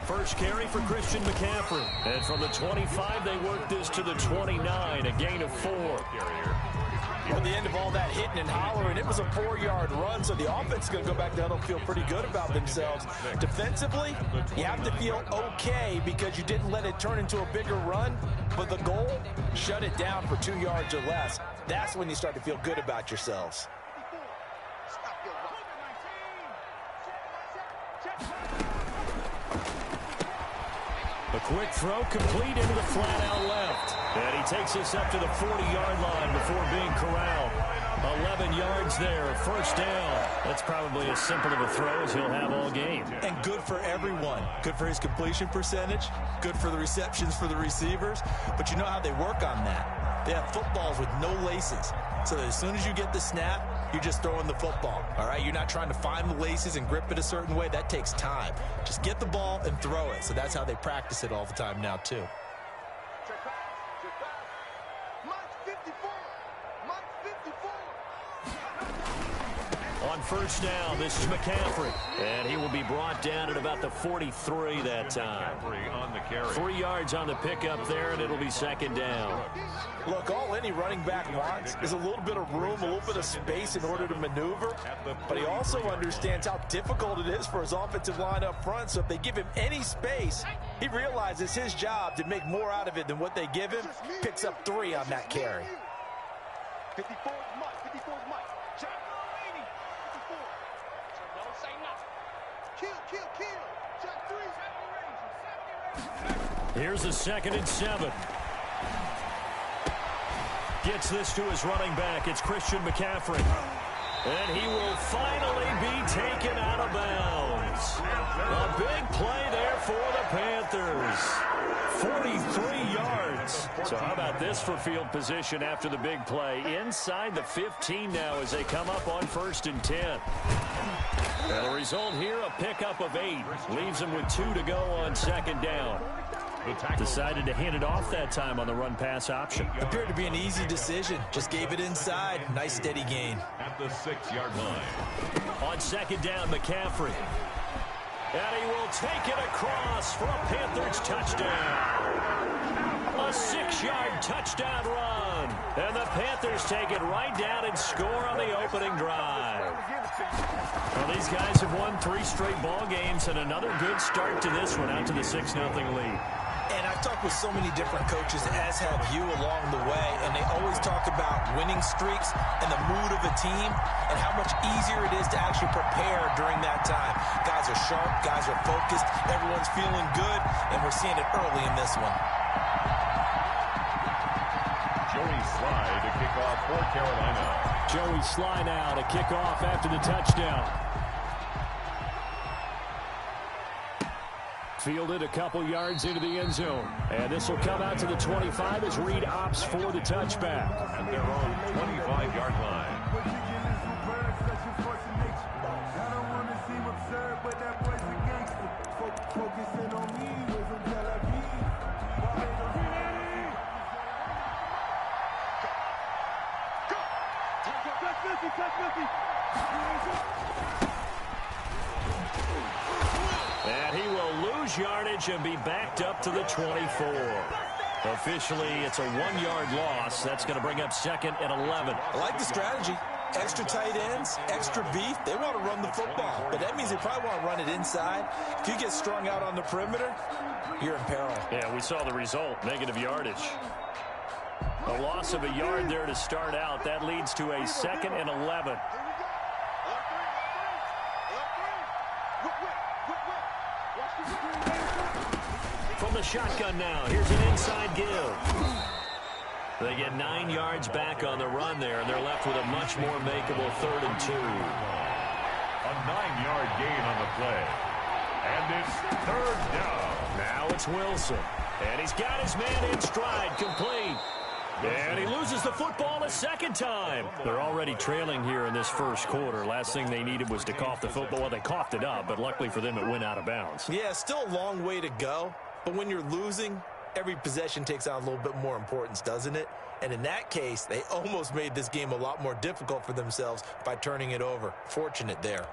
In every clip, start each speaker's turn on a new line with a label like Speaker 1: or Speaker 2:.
Speaker 1: First carry for Christian McCaffrey. And from the 25, they work this to the 29, a gain of 4.
Speaker 2: At the end of all that hitting and hollering, it was a 4-yard run, so the offense is going to go back down and feel pretty good about themselves. Defensively, you have to feel okay because you didn't let it turn into a bigger run, but the goal, shut it down for 2 yards or less. That's when you start to feel good about yourselves.
Speaker 1: A quick throw complete into the flat out left. And he takes us up to the 40-yard line before being corralled. 11 yards there, first down. That's probably as simple of a throw as he'll have all game.
Speaker 2: And good for everyone. Good for his completion percentage. Good for the receptions for the receivers. But you know how they work on that. They have footballs with no laces. So that as soon as you get the snap, you're just throwing the football. All right, you're not trying to find the laces and grip it a certain way. That takes time. Just get the ball and throw it. So that's how they practice it all the time now, too.
Speaker 1: On first down, this is McCaffrey. And he will be brought down at about the 43 that time. 3 yards on the pickup there, and it'll be second down.
Speaker 2: Look, all any running back wants is a little bit of room, a little bit of space in order to maneuver. But he also understands how difficult it is for his offensive line up front. So if they give him any space, he realizes his job to make more out of it than what they give him. Picks up 3 on that carry.
Speaker 3: 54 is Mike. 54 is Mike. Check. 54. Don't say nothing. Kill. Check 3.
Speaker 1: Here's a 2nd and 7. Gets this to his running back. It's Christian McCaffrey. And he will finally be taken out of bounds. A big play there for the Panthers. 43 yards. So how about this for field position after the big play? Inside the 15 now as they come up on 1st and 10. And the result here, a pickup of 8. Leaves them with 2 to go on 2nd down. Decided to hand it off that time on the run-pass option.
Speaker 2: Appeared to be an easy decision. Just gave it inside. Nice steady gain.
Speaker 4: At the 6-yard line.
Speaker 1: On 2nd down, McCaffrey. And he will take it across for a Panthers touchdown. A 6-yard touchdown run. And the Panthers take it right down and score on the opening drive. Well, these guys have won 3 straight ball games and another good start to this one out to the 6-0 lead.
Speaker 2: And I've talked with so many different coaches, as have you along the way, and they always talk about winning streaks and the mood of a team and how much easier it is to actually prepare during that time. Guys are sharp, guys are focused, everyone's feeling good, and we're seeing it early in this one.
Speaker 4: Joey Slye to kick off for Carolina.
Speaker 1: Joey Slye now to kick off after the touchdown. Fielded a couple yards into the end zone. And this will come out to the 25 as Reed opts for the touchback.
Speaker 4: At their own 25-yard line.
Speaker 1: And he will lose yardage and be backed up to the 24. Officially, it's a 1-yard loss. That's going to bring up 2nd and 11.
Speaker 2: I like the strategy. Extra tight ends, extra beef. They want to run the football, but that means they probably want to run it inside. If you get strung out on the perimeter, you're in peril.
Speaker 1: Yeah, we saw the result, negative yardage. A loss of a yard there to start out. That leads to a 2nd and 11. From the shotgun now, here's an inside give. They get 9 yards back on the run there, and they're left with a much more makeable 3rd and 2.
Speaker 4: A 9-yard gain on the play. And it's 3rd down.
Speaker 1: Now it's Wilson. And he's got his man in stride, complete. And he loses the football a 2nd time. They're already trailing here in this 1st quarter. Last thing they needed was to cough the football. Well, they coughed it up, but luckily for them, it went out of bounds.
Speaker 2: Yeah, still a long way to go. But when you're losing, every possession takes on a little bit more importance, doesn't it? And in that case, they almost made this game a lot more difficult for themselves by turning it over. Fortunate there.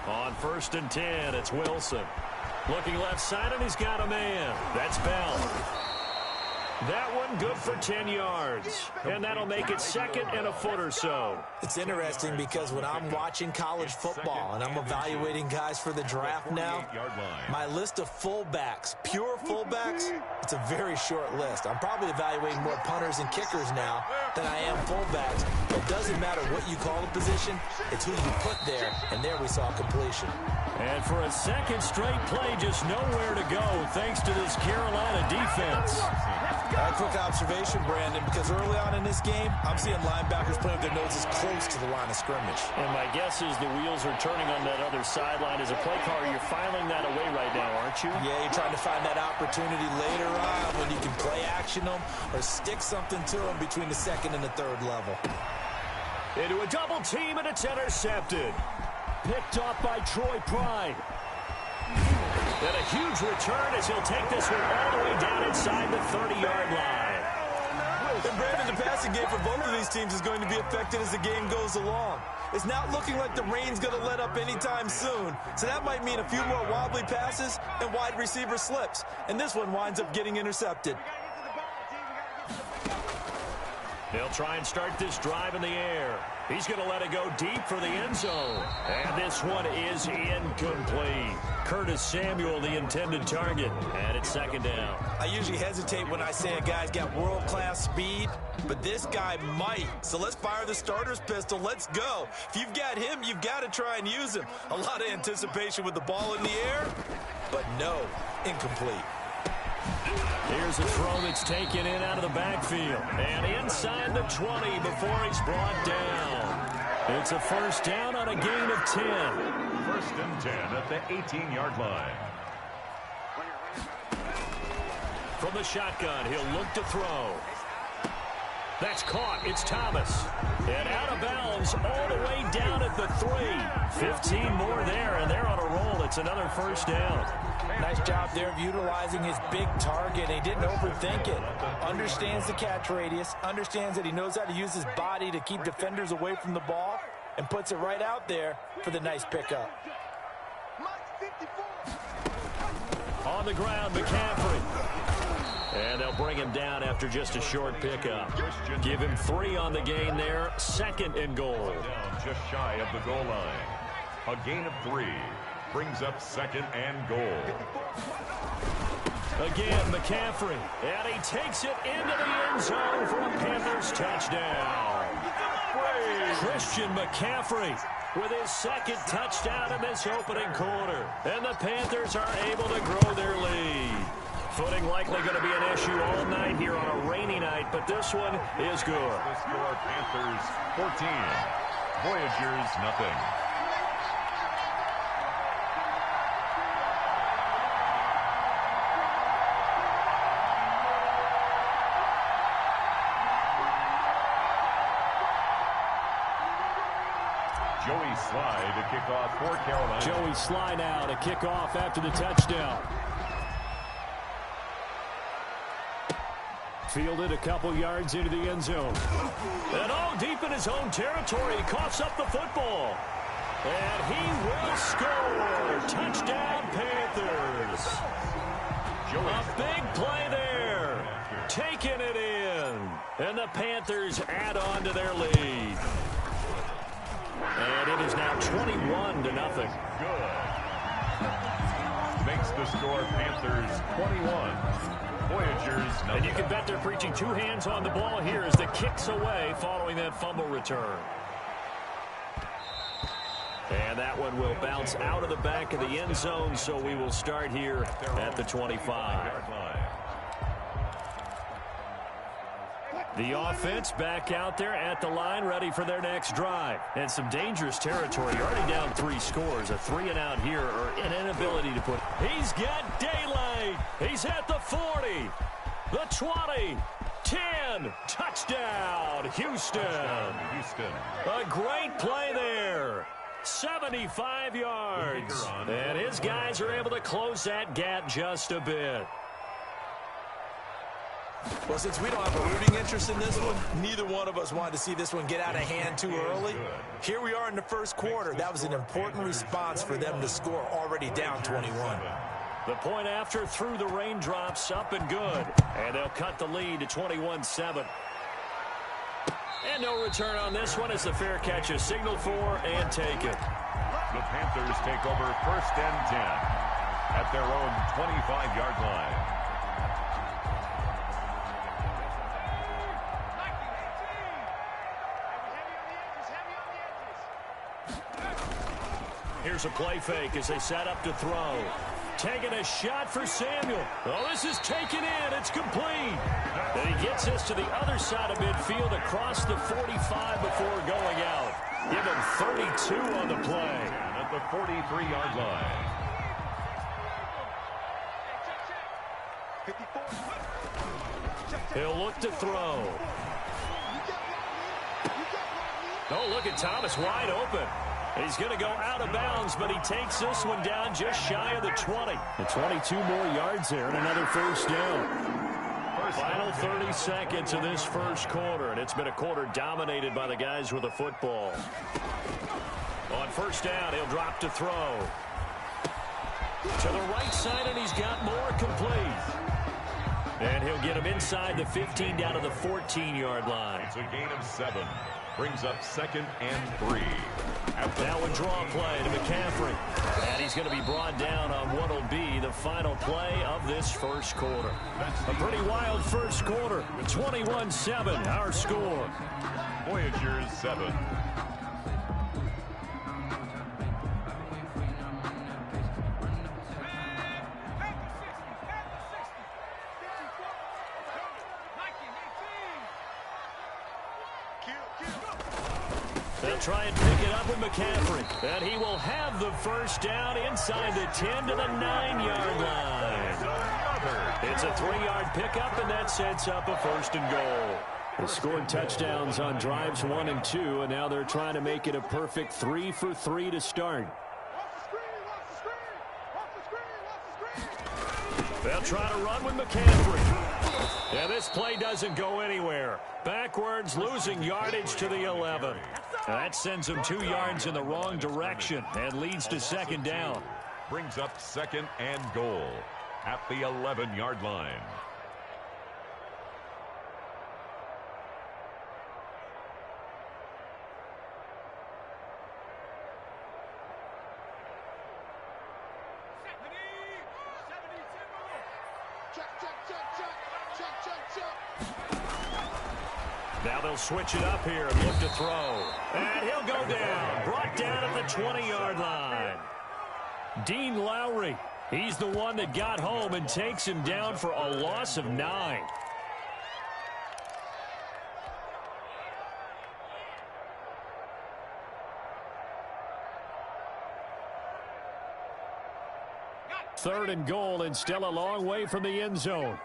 Speaker 1: On 1st and 10, it's Wilson. Looking left side, and he's got a man. That's Bell. That one good for 10 yards. And that'll make it 2nd and a foot or so.
Speaker 2: It's interesting because when I'm watching college football and I'm evaluating guys for the draft now, my list of fullbacks, pure fullbacks, it's a very short list. I'm probably evaluating more punters and kickers now than I am fullbacks. It doesn't matter what you call the position, it's who you put there, and there we saw completion.
Speaker 1: And for a second straight play, just nowhere to go thanks to this Carolina defense.
Speaker 2: A quick observation, Brandon, because early on in this game, I'm seeing linebackers playing with their noses close to the line of scrimmage.
Speaker 1: And my guess is the wheels are turning on that other sideline. As a play caller, you're filing that away right now, aren't you?
Speaker 2: Yeah, you're trying to find that opportunity later on when you can play action them or stick something to them between the 2nd and the 3rd level.
Speaker 1: Into a double team, and it's intercepted. Picked off by Troy Pride. And a huge return as he'll take this one all the way down inside the 30-yard line.
Speaker 2: And Brandon, the passing game for both of these teams is going to be affected as the game goes along. It's not looking like the rain's going to let up anytime soon. So that might mean a few more wobbly passes and wide receiver slips. And this one winds up getting intercepted.
Speaker 1: They'll try and start this drive in the air. He's going to let it go deep for the end zone. And this one is incomplete. Curtis Samuel, the intended target. And it's 2nd down.
Speaker 2: I usually hesitate when I say a guy's got world-class speed, but this guy might. So let's fire the starter's pistol. Let's go. If you've got him, you've got to try and use him. A lot of anticipation with the ball in the air, but no, incomplete.
Speaker 1: Here's a throw that's taken in out of the backfield. And inside the 20 before he's brought down. It's a 1st down on a gain of 10.
Speaker 4: 1st and 10 at the 18-yard line.
Speaker 1: From the shotgun, he'll look to throw. That's caught. It's Thomas. And out of bounds all the way down at the 3. 15 more there, and they're on a roll. It's another 1st down.
Speaker 2: Nice job there of utilizing his big target. He didn't overthink it. Understands the catch radius. Understands that he knows how to use his body to keep defenders away from the ball. And puts it right out there for the nice pickup.
Speaker 1: On the ground, McCaffrey. And they'll bring him down after just a short pickup. Give him 3 on the gain there. 2nd and goal.
Speaker 4: Down just shy of the goal line. A gain of 3 brings up 2nd and goal.
Speaker 1: Again, McCaffrey. And he takes it into the end zone for a Panthers touchdown. Christian McCaffrey with his 2nd touchdown in this opening quarter. And the Panthers are able to grow their lead. Footing likely going to be an issue all night here on a rainy night, but this one is good.
Speaker 4: The score, Panthers 14, Voyagers nothing. Joey Slye to kick off for Carolina.
Speaker 1: Joey Slye now to kick off after the touchdown. Fielded a couple yards into the end zone. And deep in his own territory, he coughs up the football. And he will score. Touchdown, Panthers. A big play there. Taking it in. And the Panthers add on to their lead. And it is now 21-0.
Speaker 4: Good. Makes the score Panthers 21. Voyagers nothing.
Speaker 1: And you can bet they're preaching 2 hands on the ball here as the kick's away following that fumble return. And that one will bounce out of the back of the end zone, so we will start here at the 25. The offense back out there at the line, ready for their next drive. And some dangerous territory. Already down 3 scores. A 3-and-out here, or an inability to put. He's got daylight. He's at the 40, the 20, 10. Touchdown, Houston. A great play there. 75 yards. And his guys are able to close that gap just a bit.
Speaker 2: Well, since we don't have a rooting interest in this one, neither one of us wanted to see this one get out of hand too early. Here we are in the first quarter. That was an important response for them to score already down 21.
Speaker 1: The point after through the raindrops, up and good. And they'll cut the lead to 21-7. And no return on this one as the fair catch is signaled for and taken.
Speaker 4: The Panthers take over 1st and 10 at their own 25-yard line.
Speaker 1: Here's a play fake as they set up to throw. Taking a shot for Samuel. Oh, this is taken in. It's complete. And he gets this to the other side of midfield across the 45 before going out. Give him 32 on the play.
Speaker 4: At the 43-yard line.
Speaker 3: 54.
Speaker 1: He'll look to throw. Oh, look at Thomas wide open. He's going to go out of bounds, but he takes this one down just shy of the 20. And 22 more yards there and another first down. Final 30 seconds of this first quarter, and it's been a quarter dominated by the guys with the football. On first down, he'll drop to throw. To the right side, and he's got more complete. And he'll get him inside the 15 down to the 14-yard line.
Speaker 4: It's a gain of 7. Brings up 2nd and 3.
Speaker 1: Now a draw play to McCaffrey. And he's going to be brought down on what will be the final play of this first quarter. A pretty wild first quarter. 21-7, our score.
Speaker 4: Voyagers 7.
Speaker 1: They'll try and pick it up with McCaffrey. And he will have the first down inside the 10 to the 9-yard line. It's a 3-yard pickup, and that sets up a 1st and goal. They scored touchdowns on drives 1 and 2, and now they're trying to make it a perfect 3 for 3 to start. They'll try to run with McCaffrey. And this play doesn't go anywhere. Backwards, losing yardage to the 11. That sends him 2 yards in the wrong direction and leads to 2nd down.
Speaker 4: Brings up 2nd and goal at the 11-yard line.
Speaker 1: Now they'll switch it up here and look to throw. And he'll go down. Brought down at the 20-yard line. Dean Lowry. He's the one that got home and takes him down for a loss of 9. Third and goal, and still a long way from the end zone.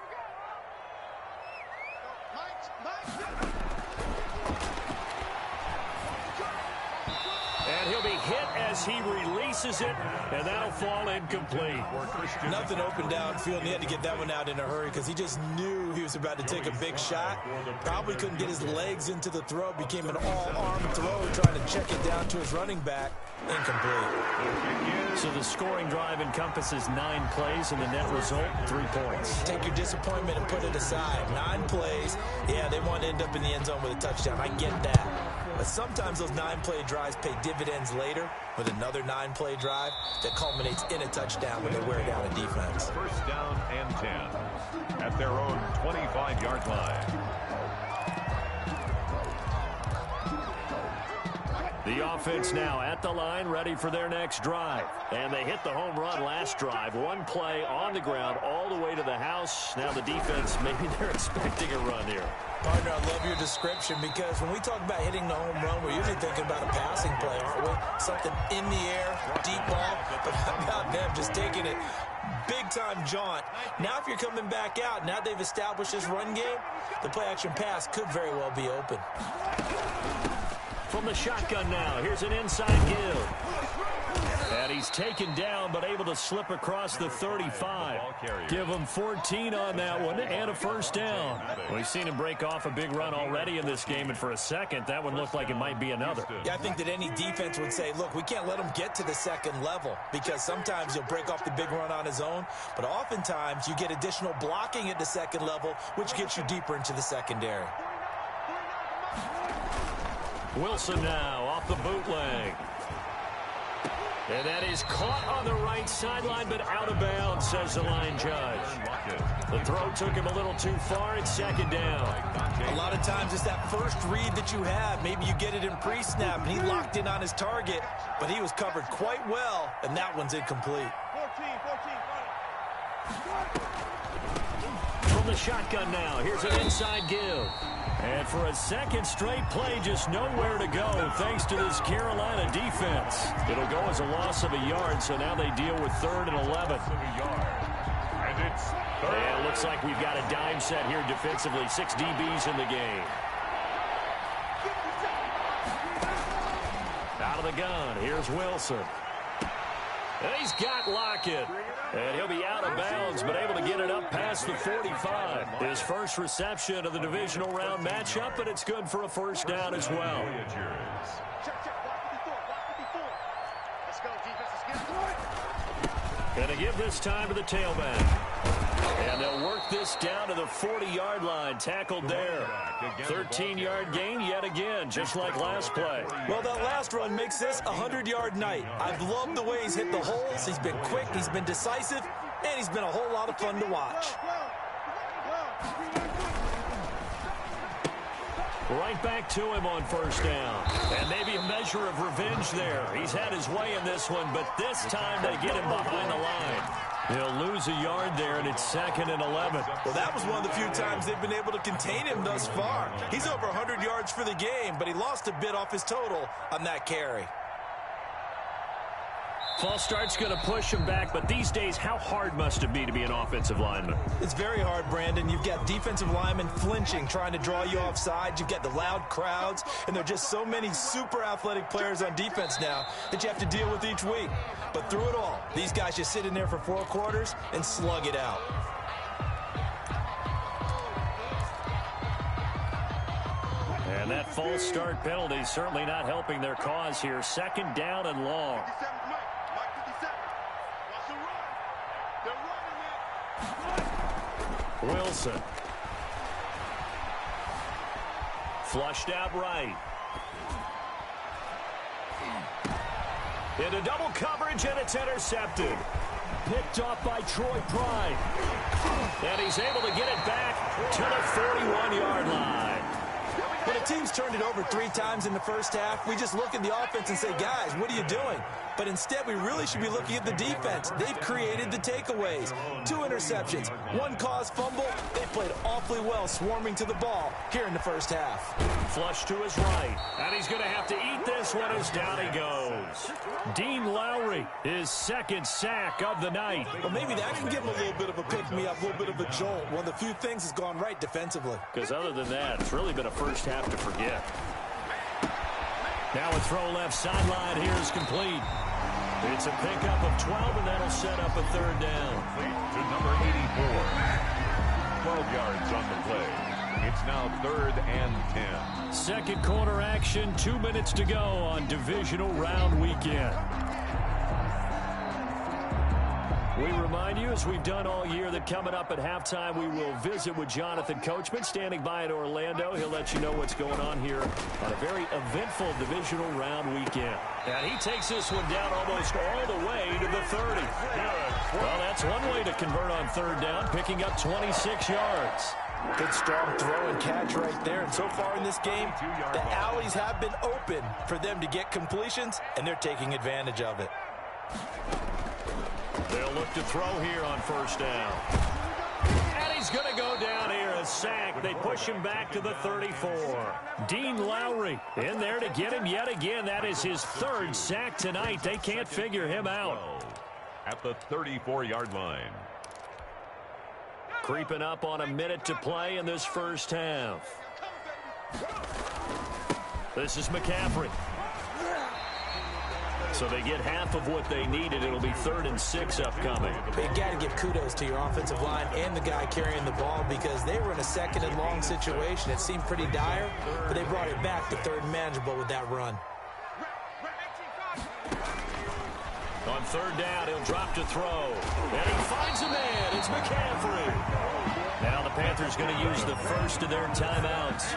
Speaker 1: And he'll be hit as he releases it, and that'll fall incomplete.
Speaker 2: Nothing open downfield, and he had to get that one out in a hurry because he just knew he was about to take a big shot. Probably couldn't get his legs into the throw. Became an all-arm throw, trying to check it down to his running back. Incomplete.
Speaker 1: So the scoring drive encompasses 9 plays, and the net result, 3 points.
Speaker 2: Take your disappointment and put it aside. 9 plays. Yeah, they want to end up in the end zone with a touchdown. I get that. But sometimes those 9-play drives pay dividends later with another 9-play drive that culminates in a touchdown when they wear down a defense.
Speaker 4: 1st down and 10 at their own 25-yard line.
Speaker 1: The offense now at the line, ready for their next drive. And they hit the home run last drive. 1 play on the ground all the way to the house. Now the defense, maybe they're expecting a run here.
Speaker 2: Partner, I love your description because when we talk about hitting the home run, we're usually thinking about a passing play, aren't we? Something in the air, deep ball. But how about them just taking it big-time jaunt? Now if you're coming back out, now they've established this run game, the play-action pass could very well be open.
Speaker 1: From the shotgun now, here's an inside give. And he's taken down, but able to slip across the 35. Give him 14 on that one and a first down. We've seen him break off a big run already in this game, and for a second, that one looked like it might be another.
Speaker 2: Yeah, I think that any defense would say, look, we can't let him get to the second level, because sometimes he'll break off the big run on his own, but oftentimes you get additional blocking at the second level, which gets you deeper into the secondary.
Speaker 1: Wilson now off the bootleg. And that is caught on the right sideline, but out of bounds, says the line judge. The throw took him a little too far. It's second down.
Speaker 2: A lot of times it's that first read that you have. Maybe you get it in pre-snap, and he locked in on his target, but he was covered quite well, and that one's incomplete.
Speaker 3: 14.
Speaker 1: From the shotgun now, here's an inside give. And for a second straight play, just nowhere to go thanks to this Carolina defense. It'll go as a loss of a yard, so now they deal with 3rd and 11.
Speaker 4: And it's third.
Speaker 1: And it looks like we've got a dime set here defensively. 6 DBs in the game. Out of the gun, here's Wilson. And he's got Lockett. And he'll be out of bounds, but able to get it up past the 45. His first reception of the divisional round matchup, and it's good for a first down as well. Going to give this time to the tailback. And they'll work this down to the 40-yard line. Tackled there. 13-yard gain yet again, just like last play.
Speaker 2: Well, that last run makes this a 100-yard night. I've loved the way he's hit the holes. He's been quick, he's been decisive, and he's been a whole lot of fun to watch.
Speaker 1: Right back to him on first down. And maybe a measure of revenge there. He's had his way in this one, but this time they get him behind the line. He'll lose a yard there, and it's 2nd and 11.
Speaker 2: Well, that was one of the few times they've been able to contain him thus far. He's over 100 yards for the game, but he lost a bit off his total on that carry.
Speaker 1: False start's going to push him back, but these days, how hard must it be to be an offensive lineman?
Speaker 2: It's very hard, Brandon. You've got defensive linemen flinching, trying to draw you offside. You've got the loud crowds, and there are just so many super athletic players on defense now that you have to deal with each week. But through it all, these guys just sit in there for 4 quarters and slug it out.
Speaker 1: And that false start penalty certainly not helping their cause here. 2nd down and long. Wilson. Flushed out right. Into double coverage, and it's intercepted. Picked off by Troy Pride. And he's able to get it back to the 41-yard line.
Speaker 2: When a team's turned it over 3 times in the first half, we just look at the offense and say, guys, what are you doing? But instead, we really should be looking at the defense. They've created the takeaways. 2 interceptions, 1 caused fumble. They played awfully well swarming to the ball here in the first half.
Speaker 1: Flush to his right. And he's going to have to eat this one as down he goes. Dean Lowry, his 2nd sack of the night.
Speaker 2: Well, maybe that can give him a little bit of a pick-me-up, a little bit of a jolt. One of the few things has gone right defensively.
Speaker 1: Because other than that, it's really been a first half to forget. Now a throw left sideline here is complete. It's a pickup of 12, and that'll set up a 3rd down.
Speaker 4: To number 84. 12 yards on the play. It's now 3rd and 10.
Speaker 1: Second quarter action, 2 minutes to go on divisional round weekend. We remind you, as we've done all year, that coming up at halftime, we will visit with Jonathan Coachman, standing by in Orlando. He'll let you know what's going on here on a very eventful divisional round weekend. And he takes this one down almost all the way to the 30. Well, that's one way to convert on 3rd down, picking up 26 yards.
Speaker 2: Good strong throw and catch right there. And so far in this game, the alleys have been open for them to get completions, and they're taking advantage of it.
Speaker 1: They'll look to throw here on 1st down. And he's going to go down here, a sack. They push him back to the 34. Dean Lowry in there to get him yet again. That is his 3rd sack tonight. They can't figure him out.
Speaker 4: At the 34-yard line.
Speaker 1: Creeping up on a minute to play in this first half. This is McCaffrey. So they get half of what they needed. It'll be 3rd and 6 upcoming.
Speaker 2: You got to give kudos to your offensive line and the guy carrying the ball because they were in a 2nd and long situation. It seemed pretty dire, but they brought it back to 3rd and manageable with that run.
Speaker 1: On 3rd down, he'll drop to throw. And he finds a man. It's McCaffrey. Now the Panthers going to use the first of their timeouts,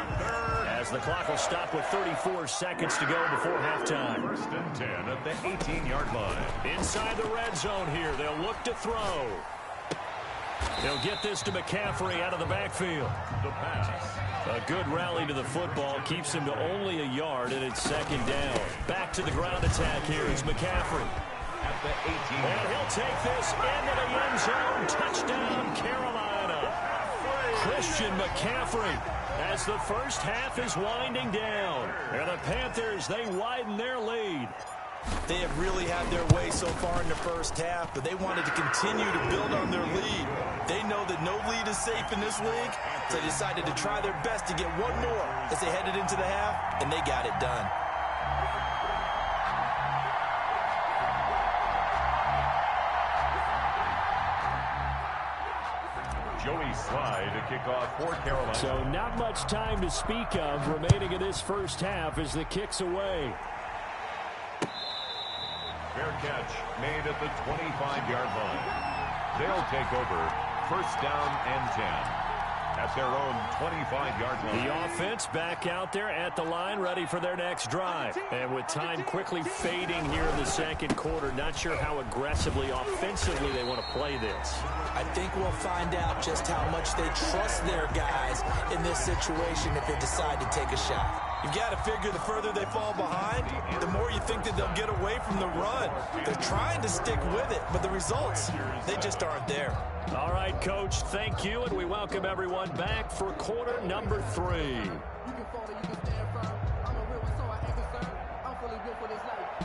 Speaker 1: as the clock will stop with 34 seconds to go before halftime.
Speaker 4: 1st and 10 at the 18-yard line.
Speaker 1: Inside the red zone here, they'll look to throw. They'll get this to McCaffrey out of the backfield.
Speaker 4: The pass.
Speaker 1: A good rally to the football keeps him to only a yard, and it's 2nd down. Back to the ground attack here is McCaffrey.
Speaker 4: At the 18.
Speaker 1: And he'll take this into the end zone. Touchdown, Carolina. Christian McCaffrey, as the first half is winding down. And the Panthers, they widen their lead.
Speaker 2: They have really had their way so far in the first half, but they wanted to continue to build on their lead. They know that no lead is safe in this league, so they decided to try their best to get one more as they headed into the half, and they got it done.
Speaker 4: Joey Slye to kick off for Carolina.
Speaker 1: So not much time to speak of remaining in this first half as the kick's away.
Speaker 4: Fair catch made at the 25-yard line. They'll take over 1st down and 10 at their own 25-yard line.
Speaker 1: The offense back out there at the line, ready for their next drive. And with time quickly fading here in the 2nd quarter, not sure how aggressively, offensively they want to play this.
Speaker 2: I think we'll find out just how much they trust their guys in this situation if they decide to take a shot. You've got to figure the further they fall behind, the more you think that they'll get away from the run. They're trying to stick with it, but the results, they just aren't there.
Speaker 1: All right, Coach, thank you, and we welcome everyone back for quarter number 3.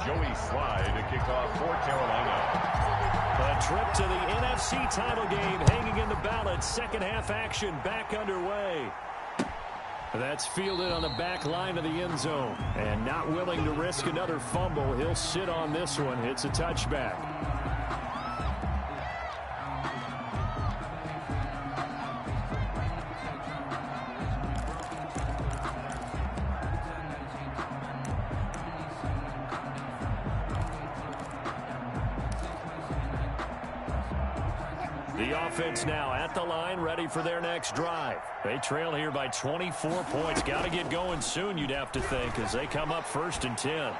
Speaker 4: Joey Slye to kick off for Carolina.
Speaker 1: A trip to the NFC title game hanging in the balance. 2nd half action back underway. That's fielded on the back line of the end zone. And not willing to risk another fumble, he'll sit on this one. It's a touchback. The offense now at the line, ready for their next drive. They trail here by 24 points. Got to get going soon, you'd have to think, as they come up 1st and 10.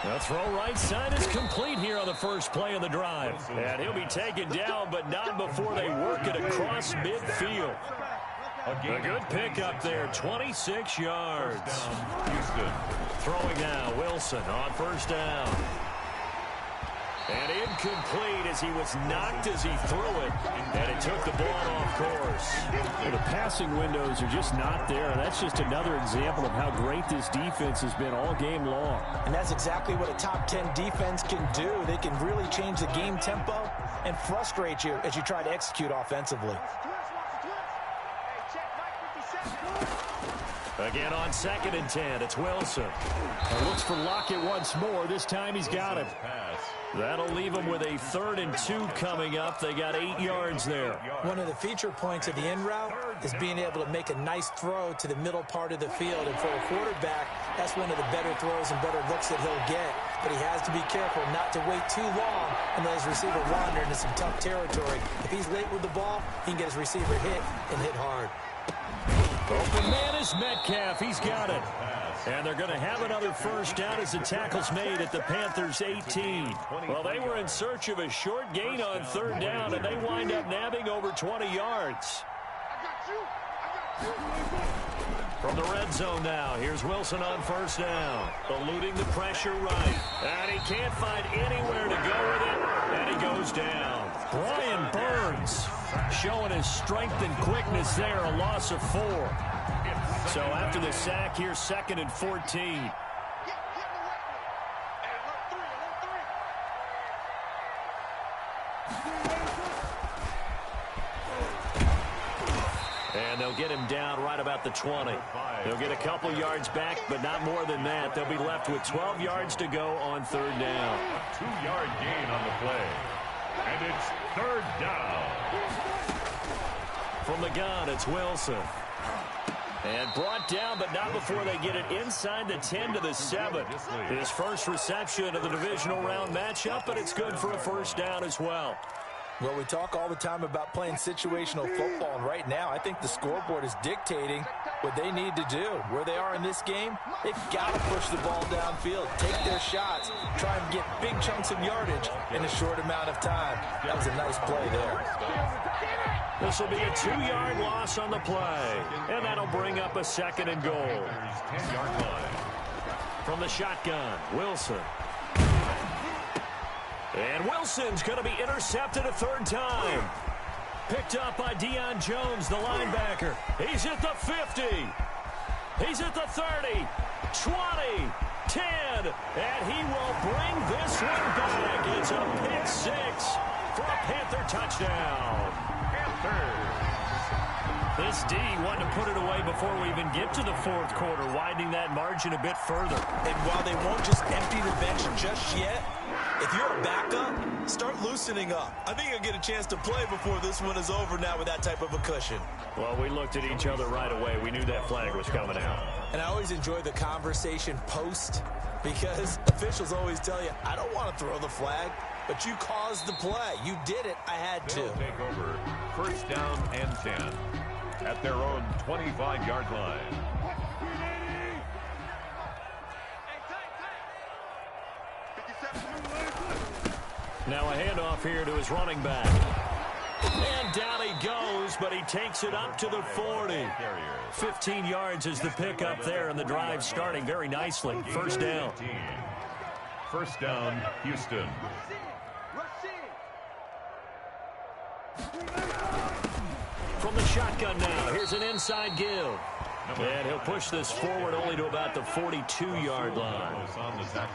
Speaker 1: The throw right side is complete here on the first play of the drive. And he'll be taken down, but not before they work it across midfield. A good pickup there, 26 yards.
Speaker 4: Houston.
Speaker 1: Throwing now, Wilson on 1st down. And incomplete as he was knocked as he threw it. And it took the ball off course. Well, the passing windows are just not there. That's just another example of how great this defense has been all game long.
Speaker 2: And that's exactly what a top 10 defense can do. They can really change the game tempo and frustrate you as you try to execute offensively.
Speaker 1: Again on 2nd and 10, it's Wilson. Looks for Lockett once more. This time he's got him. That'll leave them with a 3rd and 2 coming up. They got 8 yards there.
Speaker 2: One of the feature points of the in route is being able to make a nice throw to the middle part of the field. And for a quarterback, that's one of the better throws and better looks that he'll get. But he has to be careful not to wait too long and let his receiver wander into some tough territory. If he's late with the ball, he can get his receiver hit and hit hard.
Speaker 1: Open man is Metcalf. He's got it. And they're going to have another first down as the tackle's made at the Panthers' 18. Well, they were in search of a short gain on 3rd down, and they wind up nabbing over 20 yards. From the red zone now, here's Wilson on 1st down. Eluding the pressure right. And he can't find anywhere to go with it, and he goes down. Brian Burns showing his strength and quickness there, a loss of 4. So after the sack, here's 2nd and 14. And they'll get him down right about the 20. They'll get a couple yards back, but not more than that. They'll be left with 12 yards to go on third down.
Speaker 4: A 2-yard gain on the play. And it's third down.
Speaker 1: From the gun, it's Wilson. And brought down, but not before they get it inside the 10 to the 7. His first reception of the divisional round matchup, but it's good for a first down as well.
Speaker 2: Well, we talk all the time about playing situational football, and right now I think the scoreboard is dictating what they need to do. Where they are in this game, they've got to push the ball downfield, take their shots, try and get big chunks of yardage in a short amount of time. That was a nice play there.
Speaker 1: This will be a 2-yard loss on the play, and that'll bring up a second and goal.
Speaker 4: 10-yard line.
Speaker 1: From the shotgun, Wilson. And Wilson's going to be intercepted a third time. Picked up by Deion Jones, the linebacker. He's at the 50. He's at the 30, 20, 10, and he will bring this one back. It's a pick 6 for a Panther touchdown. This D wanted to put it away before we even get to the fourth quarter, widening that margin a bit further.
Speaker 2: And while they won't just empty the bench just yet, if you're a backup, start loosening up. I think you'll get a chance to play before this one is over now with that type of a cushion.
Speaker 1: Well, we looked at each other right away. We knew that flag was coming out.
Speaker 2: And I always enjoy the conversation post because officials always tell you, I don't want to throw the flag, but you caused the play. You did it. I had to.
Speaker 4: They'll take over first down and 10 at their own 25-yard line.
Speaker 1: Now a handoff here to his running back. And down he goes, but he takes it up to the 40. 15 yards is the pickup there, and the drive starting very nicely. First down.
Speaker 4: First down, Houston.
Speaker 1: From the shotgun now, here's an inside give. And he'll push this forward only to about the 42-yard line.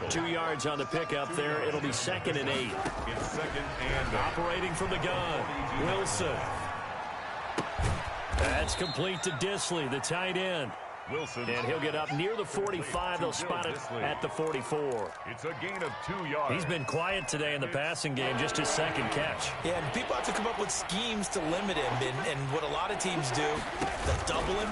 Speaker 1: 2 yards on the pickup there. It'll be 2nd and 8.
Speaker 4: It's 2nd and 8.
Speaker 1: Operating from the gun, Wilson. That's complete to Dissly, the tight end.
Speaker 4: Wilson.
Speaker 1: And he'll get up near the 45. They'll spot it at the 44.
Speaker 4: It's a gain of 2 yards.
Speaker 1: He's been quiet today in the passing game, just his second catch.
Speaker 2: Yeah, and people have to come up with schemes to limit him. And what a lot of teams do, they'll double him,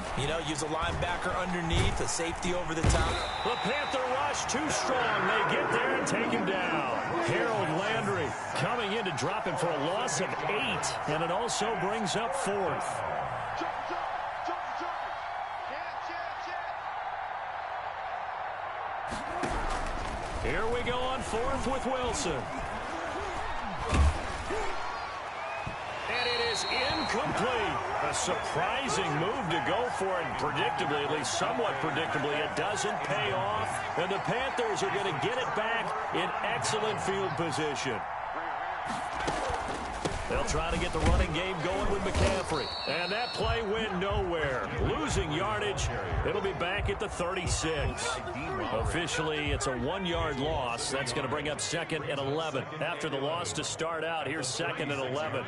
Speaker 2: use a linebacker underneath, a safety over the top.
Speaker 1: The Panther rush too strong. They get there and take him down. Harold Landry coming in to drop him for a loss of 8. And it also brings up 4th. Here we go on 4th with Wilson. And it is incomplete. A surprising move to go for it. Predictably, at least somewhat predictably, it doesn't pay off. And the Panthers are going to get it back in excellent field position. They'll try to get the running game going with McCaffrey. And that play went nowhere. Losing yardage. It'll be back at the 36. Officially, it's a 1-yard loss. That's going to bring up 2nd and 11. After the loss to start out, here's 2nd and 11.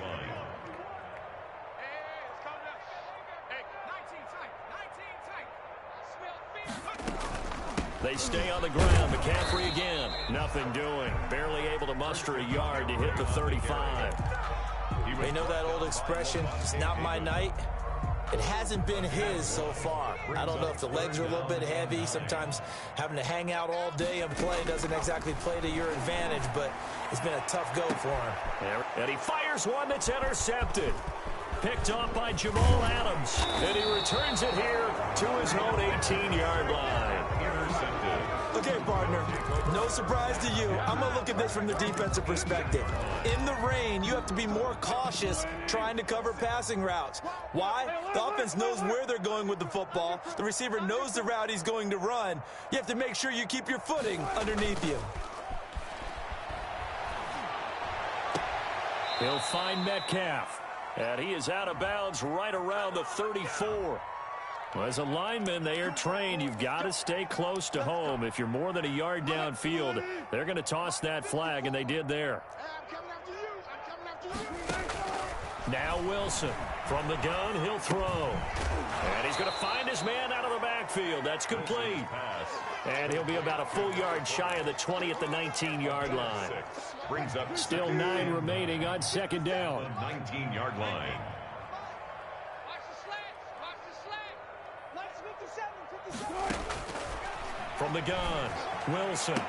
Speaker 1: They stay on the ground. McCaffrey again. Nothing doing. Barely able to muster a yard to hit the 35.
Speaker 2: You know that old expression, it's not my night? It hasn't been his so far. I don't know if the legs are a little bit heavy. Sometimes having to hang out all day and play doesn't exactly play to your advantage, but it's been a tough go for him.
Speaker 1: And he fires one that's intercepted. Picked off by Jamal Adams. And he returns it here to his own 18-yard line.
Speaker 4: Intercepted.
Speaker 2: Okay, partner, no surprise to you. I'm going to look at this from the defensive perspective. In the rain, you have to be more cautious trying to cover passing routes. Why? The offense knows where they're going with the football. The receiver knows the route he's going to run. You have to make sure you keep your footing underneath you.
Speaker 1: He'll find Metcalf. And he is out of bounds right around the 34. Well, as a lineman, they are trained. You've got to stay close to home. If you're more than a yard downfield, they're going to toss that flag, and they did there. Now Wilson. From the gun, he'll throw. And he's going to find his man out of the backfield. That's complete. And he'll be about a full yard shy of the 20 at the 19-yard line.
Speaker 4: Brings up
Speaker 1: Still 9 remaining on second down.
Speaker 4: 19-yard line.
Speaker 1: From the gun, Wilson.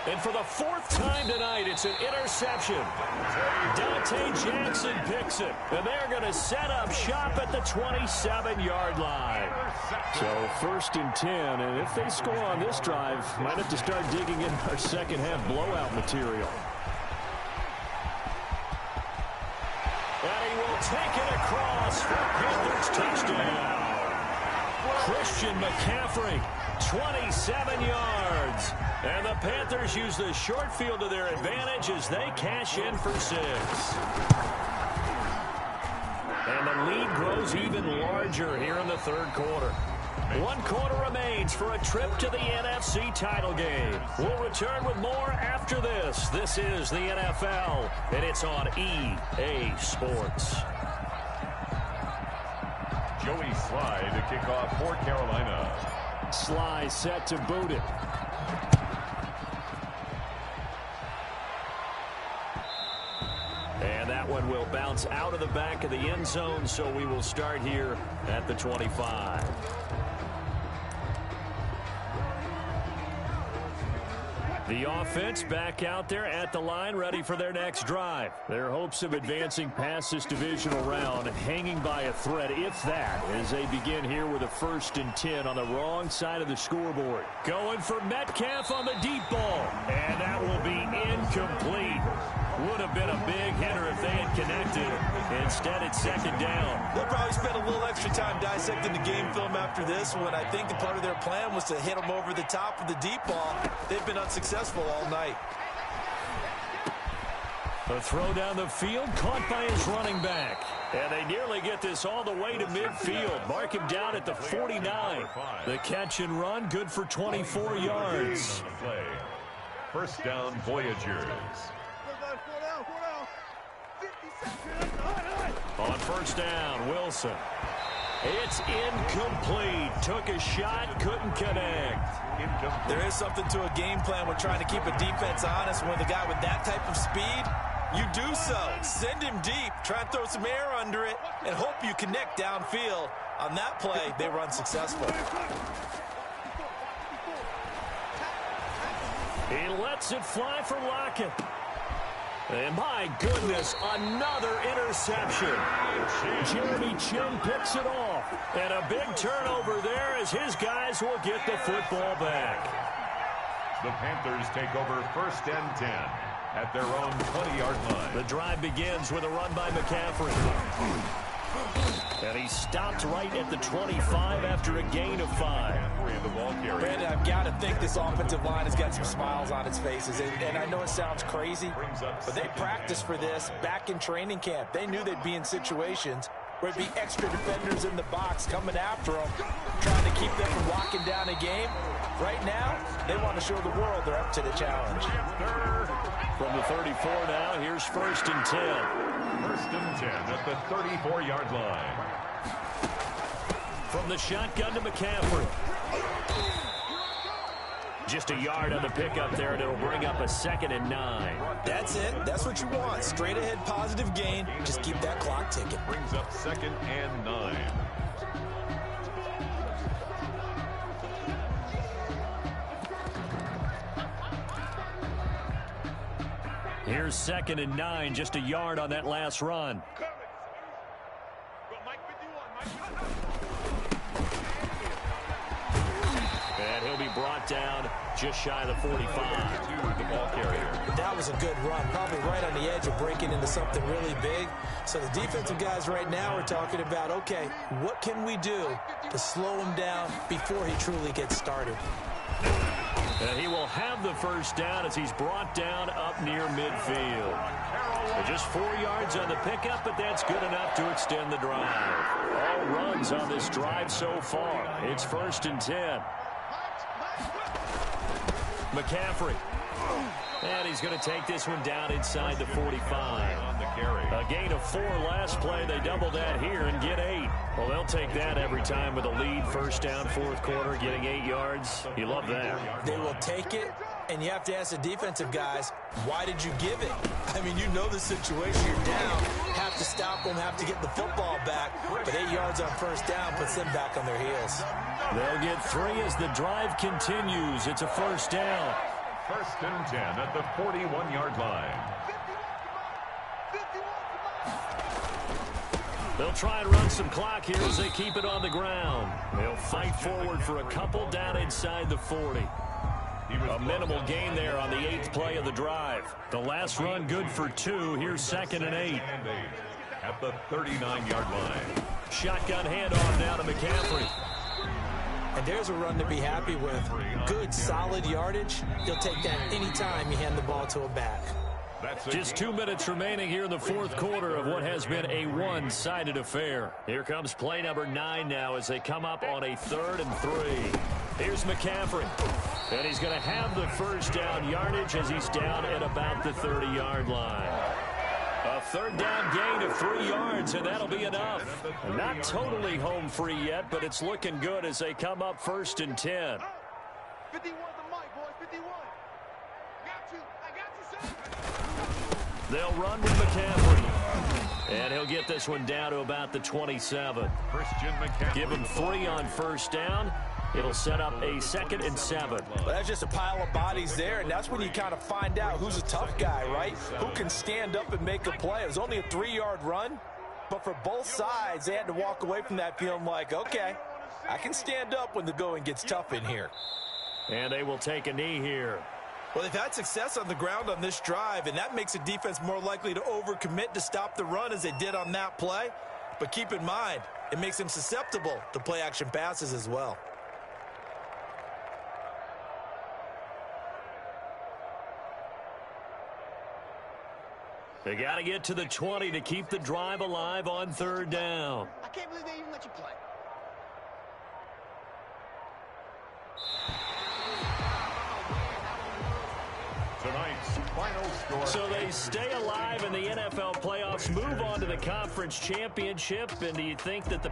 Speaker 1: And for the 4th time tonight, it's an interception. Dante Jackson picks it. And they're going to set up shop at the 27-yard line. So 1st and 10. And if they score on this drive, might have to start digging in our second-half blowout material. And he will take it across for Panthers touchdown. Christian McCaffrey, 27 yards. And the Panthers use the short field to their advantage as they cash in for 6. And the lead grows even larger here in the 3rd quarter. 1 quarter remains for a trip to the NFC title game. We'll return with more after this. This is the NFL, and it's on EA Sports.
Speaker 4: Joey Sly to kick off for Carolina.
Speaker 1: Sly set to boot it. And that one will bounce out of the back of the end zone, so we will start here at the 25. The offense back out there at the line, ready for their next drive. Their hopes of advancing past this divisional round hanging by a thread, if that, as they begin here with a 1st and 10 on the wrong side of the scoreboard. Going for Metcalf on the deep ball, and that will be incomplete. Would have been a big hitter if they had connected. Instead, it's 2nd down.
Speaker 2: They'll probably spend a little extra time dissecting the game film after this one. I think the part of their plan was to hit them over the top of the deep ball. They've been unsuccessful all night.
Speaker 1: A throw down the field, caught by his running back. And they nearly get this all the way to midfield. Mark him down at the 49. The catch and run, good for 24 yards.
Speaker 4: 1st down, Voyagers.
Speaker 1: On 1st down, Wilson. It's incomplete. Took a shot, couldn't connect.
Speaker 2: There is something to a game plan when trying to keep a defense honest. When the guy with that type of speed, you do so. Send him deep, try and throw some air under it, and hope you connect downfield. On that play, they were unsuccessful.
Speaker 1: He lets it fly for Lockett. And my goodness, another interception. Jeremy Chin picks it off. And a big turnover there as his guys will get the football back.
Speaker 4: The Panthers take over 1st and 10 at their own 20-yard line.
Speaker 1: The drive begins with a run by McCaffrey. And he stopped right at the 25 after a gain of 5.
Speaker 2: Brandon, I've got to think this offensive line has got some smiles on its faces. And I know it sounds crazy, but they practiced for this back in training camp. They knew they'd be in situations where it'd be extra defenders in the box coming after them, trying to keep them from locking down a game. Right now, they want to show the world they're up to the challenge.
Speaker 1: From the 34 now, here's 1st and 10.
Speaker 4: 1st and 10 at the 34-yard line.
Speaker 1: From the shotgun to McCaffrey. Just a yard on the pickup there, and it'll bring up a 2nd and 9.
Speaker 2: That's it. That's what you want. Straight ahead positive gain. Just keep that clock ticking.
Speaker 4: Brings up 2nd and 9.
Speaker 1: Here's 2nd and 9, just a yard on that last run. And he'll be brought down just shy of the 45.
Speaker 4: To the ball carrier.
Speaker 2: That was a good run, probably right on the edge of breaking into something really big. So the defensive guys right now are talking about, okay, what can we do to slow him down before he truly gets started?
Speaker 1: And he will have the 1st down as he's brought down up near midfield. Just 4 yards on the pickup, but that's good enough to extend the drive. All runs on this drive so far. It's 1st and 10. McCaffrey. And he's going to take this one down inside the 45.
Speaker 4: On the carry.
Speaker 1: A gain of 4 last play. They double that here and get 8. Well, they'll take that every time with a lead. First down, fourth quarter, getting 8 yards. You love that.
Speaker 2: They will take it, and you have to ask the defensive guys, why did you give it? I mean, you know the situation. You're down. Have to stop them, have to get the football back. But 8 yards on first down puts them back on their heels.
Speaker 1: They'll get 3 as the drive continues. It's a first down.
Speaker 4: First and 10 at the 41-yard line.
Speaker 1: They'll try and run some clock here as they keep it on the ground. They'll fight forward for a couple down inside the 40. A minimal gain there on the 8th play of the drive. The last run good for 2. Here's 2nd and 8.
Speaker 4: At the 39-yard line.
Speaker 1: Shotgun handoff now to McCaffrey.
Speaker 2: And there's a run to be happy with. Good, solid yardage. You'll take that anytime you hand the ball to a back.
Speaker 1: Just 2 minutes remaining here in the fourth quarter of what has been a one-sided affair. Here comes play number 9 now as they come up on a 3rd and 3. Here's McCaffrey. And he's going to have the first down yardage as he's down at about the 30-yard line. A 3rd down gain of 3 yards, and that'll be enough. Not totally home free yet, but it's looking good as they come up 1st and 10.
Speaker 3: 51 the mic, boys. 51. I got you, son.
Speaker 1: They'll run with McCaffrey. And he'll get this one down to about the 27.
Speaker 4: Christian McCaffrey.
Speaker 1: Give him 3 on first down. It'll set up a 2nd and 7.
Speaker 2: Well, that's just a pile of bodies there, and that's when you kind of find out who's a tough guy, right? Who can stand up and make a play. It was only a 3-yard run, but for both sides, they had to walk away from that feeling like, okay, I can stand up when the going gets tough in here.
Speaker 1: And they will take a knee here.
Speaker 2: Well, they've had success on the ground on this drive, and that makes a defense more likely to overcommit to stop the run as they did on that play. But keep in mind, it makes them susceptible to play-action passes as well.
Speaker 1: They got to get to the 20 to keep the drive alive on 3rd down.
Speaker 3: I can't believe they even let you play.
Speaker 4: Tonight's final score.
Speaker 1: So they stay alive in the NFL playoffs, move on to the conference championship, and do you think that the